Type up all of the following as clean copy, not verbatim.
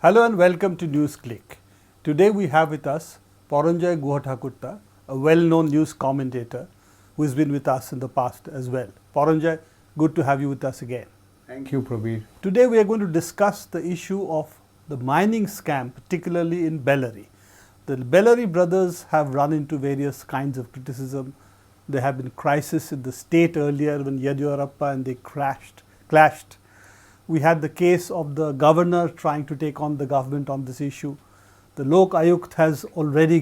Hello and welcome to NewsClick. Today we have with us Paranjoy Guha Thakurta, a well-known news commentator who has been with us in the past as well. Paranjoy, good to have you with us again. Thank you, Prabir. Today we are going to discuss the issue of the mining scam, particularly in Bellary. The Bellary brothers have run into various kinds of criticism. There have been crises in the state earlier when Yediyurappa and they clashed. We had the case of the governor trying to take on the government on this issue. The Lok Ayukt has already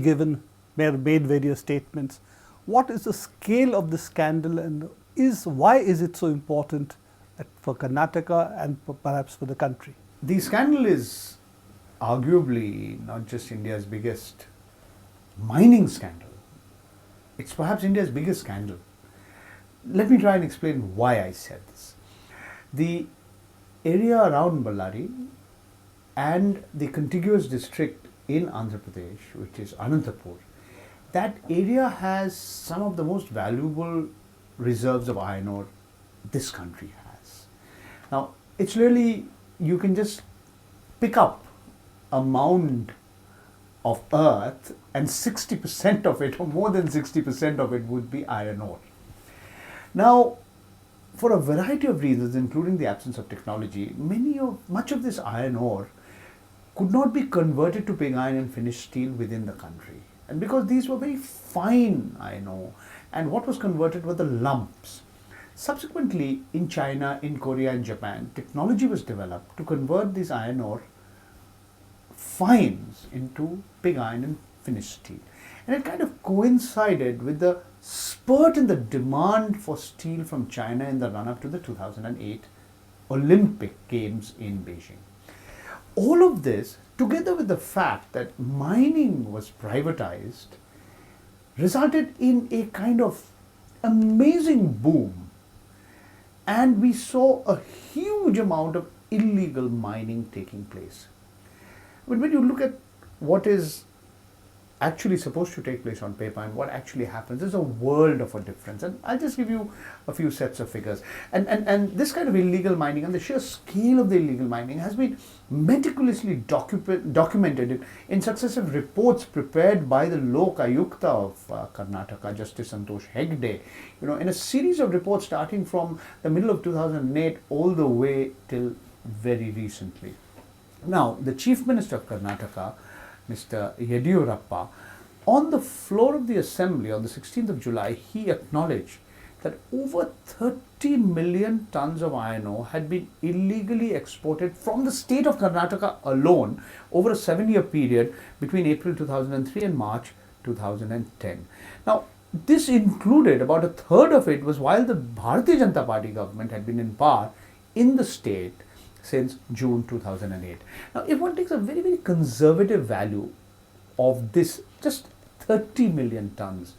made various statements. What is the scale of the scandal and why is it so important for Karnataka and perhaps for the country? The scandal is arguably not just India's biggest mining scandal. It's perhaps India's biggest scandal. Let me try and explain why I said this. The area around Bellary and the contiguous district in Andhra Pradesh, which is Anantapur, that area has some of the most valuable reserves of iron ore this country has. Now, it's really, you can just pick up a mound of earth and 60% of it, or more than 60% of it, would be iron ore. Now, for a variety of reasons, including the absence of technology, much of this iron ore could not be converted to pig iron and finished steel within the country. And because these were very fine iron ore, and what was converted were the lumps. Subsequently, in China, in Korea and Japan, technology was developed to convert these iron ore fines into pig iron and finished steel. And it kind of coincided with the spurt in the demand for steel from China in the run-up to the 2008 Olympic Games in Beijing. All of this, together with the fact that mining was privatized, resulted in a kind of amazing boom. And we saw a huge amount of illegal mining taking place. But when you look at what is actually supposed to take place on paper and what actually happens, there's a world of a difference. And I'll just give you a few sets of figures. And this kind of illegal mining and the sheer scale of the illegal mining has been meticulously documented in successive reports prepared by the Lok Ayukta of Karnataka, Justice Santosh Hegde, in a series of reports starting from the middle of 2008 all the way till very recently. Now, the Chief Minister of Karnataka, Mr. Yediyurappa, on the floor of the Assembly on the 16th of July, he acknowledged that over 30 million tons of iron ore had been illegally exported from the state of Karnataka alone over a 7-year period between April 2003 and March 2010. Now, this included about a third of it was while the Bharatiya Janata Party government had been in power in the state since June 2008. Now, if one takes a very, very conservative value of this, just 30 million tons,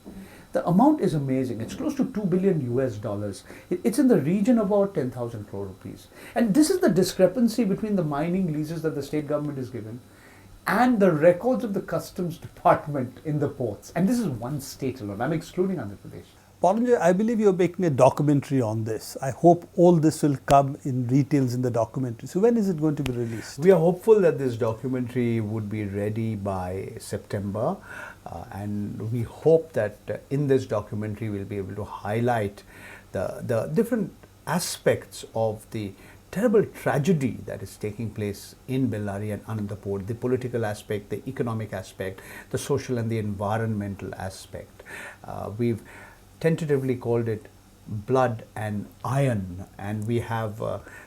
the amount is amazing. It's close to $2 billion US. It's in the region of about 10,000 crore rupees. And this is the discrepancy between the mining leases that the state government is given and the records of the customs department in the ports. And this is one state alone. I'm excluding Andhra Pradesh. Paranjoy, I believe you're making a documentary on this. I hope all this will come in details in the documentary. So when is it going to be released? We are hopeful that this documentary would be ready by September. And we hope that in this documentary we'll be able to highlight the different aspects of the terrible tragedy that is taking place in Bellary and Anantapur, the political aspect, the economic aspect, the social and the environmental aspect. We've tentatively called it Blood and Iron, and we have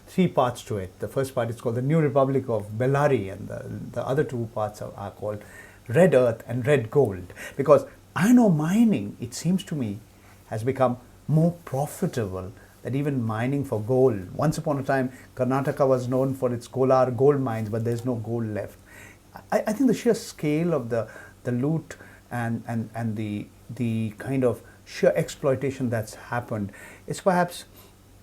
3 parts to it. The first part is called the New Republic of Bellary, and the other 2 parts are called Red Earth and Red Gold, because iron ore mining, it seems to me, has become more profitable than even mining for gold. Once upon a time, Karnataka was known for its Kolar gold mines, but there's no gold left. I think the sheer scale of the loot and the kind of sheer exploitation that's happened is perhaps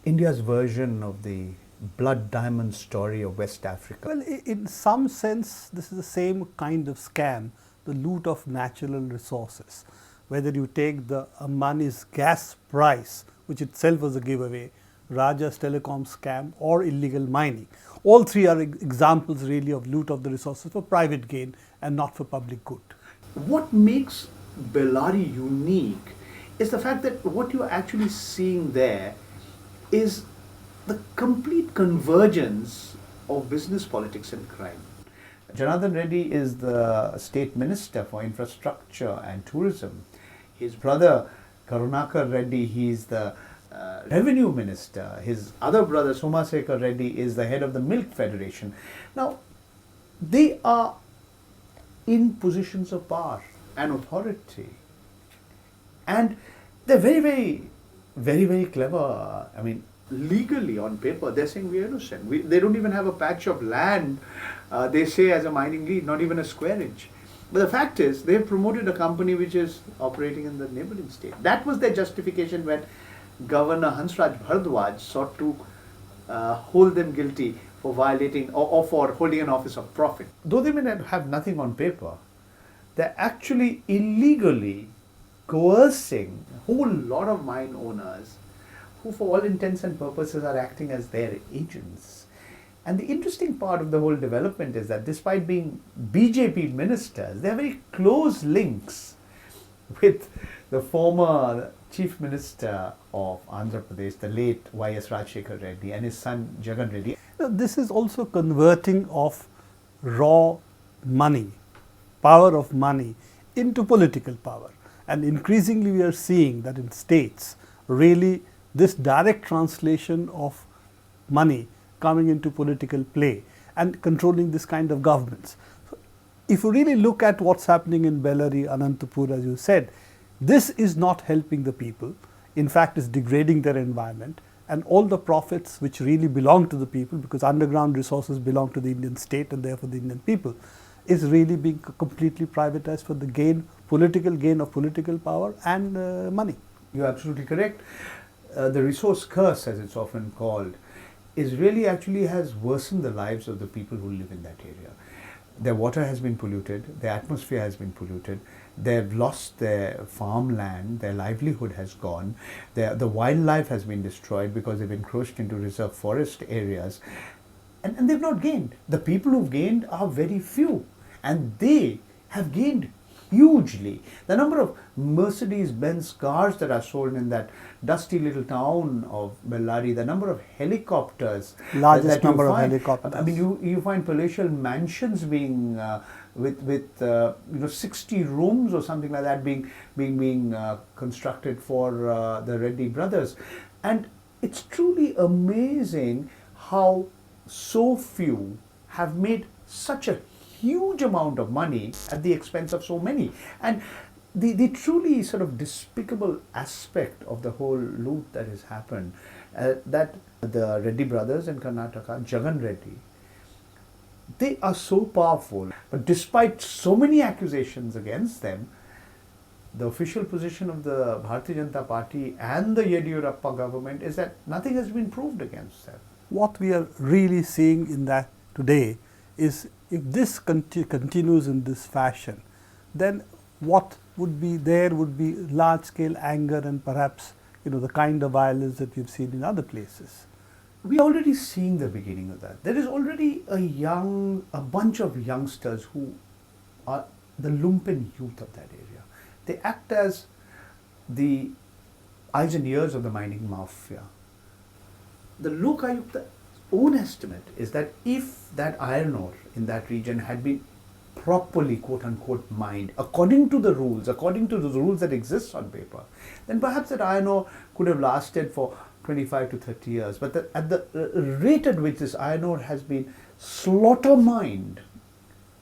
India's version of the blood diamond story of West Africa. Well, in some sense, this is the same kind of scam, the loot of natural resources. Whether you take the Ambani's gas price, which itself was a giveaway, Raja's telecom scam or illegal mining. All three are examples really of loot of the resources for private gain and not for public good. What makes Bellary unique is the fact that what you're actually seeing there is the complete convergence of business, politics and crime. Janardhan Reddy is the State Minister for Infrastructure and Tourism. His brother Karnataka Reddy, he's the Revenue Minister. His other brother Somasekhar Reddy is the head of the Milk Federation. Now, they are in positions of power and authority. And they're very clever. I mean, legally on paper, they're saying we're innocent. They don't even have a patch of land, they say, as a mining lead, not even a square inch. But the fact is, they've promoted a company which is operating in the neighboring state. That was their justification when Governor Hansraj Bhardwaj sought to hold them guilty for violating or for holding an office of profit. Though they may have nothing on paper, they're actually illegally coercing a whole lot of mine owners who for all intents and purposes are acting as their agents. And the interesting part of the whole development is that despite being BJP ministers, they have very close links with the former Chief Minister of Andhra Pradesh, the late Y.S. Rajshekhar Reddy, and his son Jagan Reddy. This is also converting of raw money, power of money, into political power. And increasingly we are seeing that in states, really this direct translation of money coming into political play and controlling this kind of governments. So if you really look at what's happening in Bellary, Anantapur, as you said, this is not helping the people. In fact, it's degrading their environment, and all the profits which really belong to the people, because underground resources belong to the Indian state and therefore the Indian people, is really being completely privatized for the gain, political gain of political power and money. You're absolutely correct. The resource curse, as it's often called, is really actually has worsened the lives of the people who live in that area. Their water has been polluted, their atmosphere has been polluted, they've lost their farmland, their livelihood has gone, the wildlife has been destroyed because they've encroached into reserve forest areas, and they've not gained. The people who've gained are very few, and they have gained hugely. The number of Mercedes-Benz cars that are sold in that dusty little town of Bellary, the number of helicopters, largest number of helicopters. I mean, you find palatial mansions being with 60 rooms or something like that being constructed for the Reddy brothers, and it's truly amazing how so few have made such a huge amount of money at the expense of so many. And the truly sort of despicable aspect of the whole loot that has happened, that the Reddy brothers in Karnataka, Jagan Reddy, they are so powerful, but despite so many accusations against them, the official position of the Bharatiya Janata Party and the Yediyurappa government is that nothing has been proved against them. What we are really seeing in that today is, if this continues in this fashion, then what would be there would be large scale anger and perhaps the kind of violence that we've seen in other places. We're already seeing the beginning of that. There is already a bunch of youngsters who are the lumpen youth of that area. They act as the eyes and ears of the mining mafia. The Lokayukta's own estimate is that if that iron ore in that region had been properly, quote unquote, mined according to the rules that exist on paper, then perhaps that iron ore could have lasted for 25 to 30 years. But at the rate at which this iron ore has been slaughter mined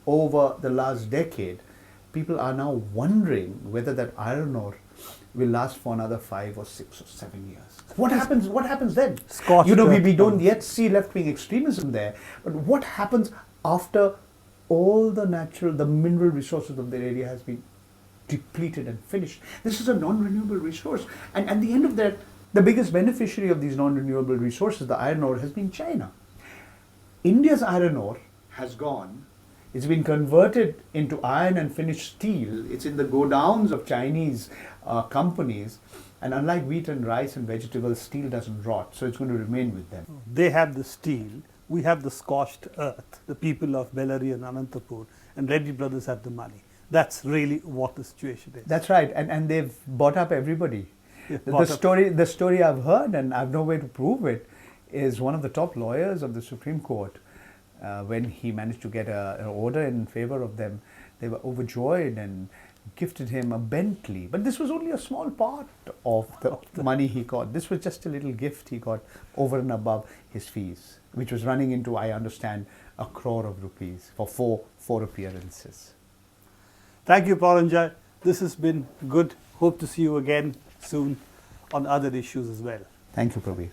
over the last decade, people are now wondering whether that iron ore will last for another 5 or 6 or 7 years. What happens then? We don't yet see left-wing extremism there, but what happens after all the mineral resources of the area has been depleted and finished? This is a non-renewable resource, and at the end of that, the biggest beneficiary of these non-renewable resources, the iron ore, has been China. India's iron ore has gone. It's been converted into iron and finished steel. It's in the godowns of Chinese companies. And unlike wheat and rice and vegetables, steel doesn't rot, so it's going to remain with them. They have the steel, we have the scorched earth, the people of Bellary and Anantapur, and Reddy brothers have the money. That's really what the situation is. That's right, and they've bought up everybody. Yeah, The story I've heard, and I've no way to prove it, is one of the top lawyers of the Supreme Court. When he managed to get an order in favor of them, they were overjoyed and gifted him a Bentley. But this was only a small part of the money he got. This was just a little gift he got over and above his fees, which was running into, I understand, 1 crore of rupees for four appearances. Thank you, Paranjoy. This has been good. Hope to see you again soon on other issues as well. Thank you, Prabir.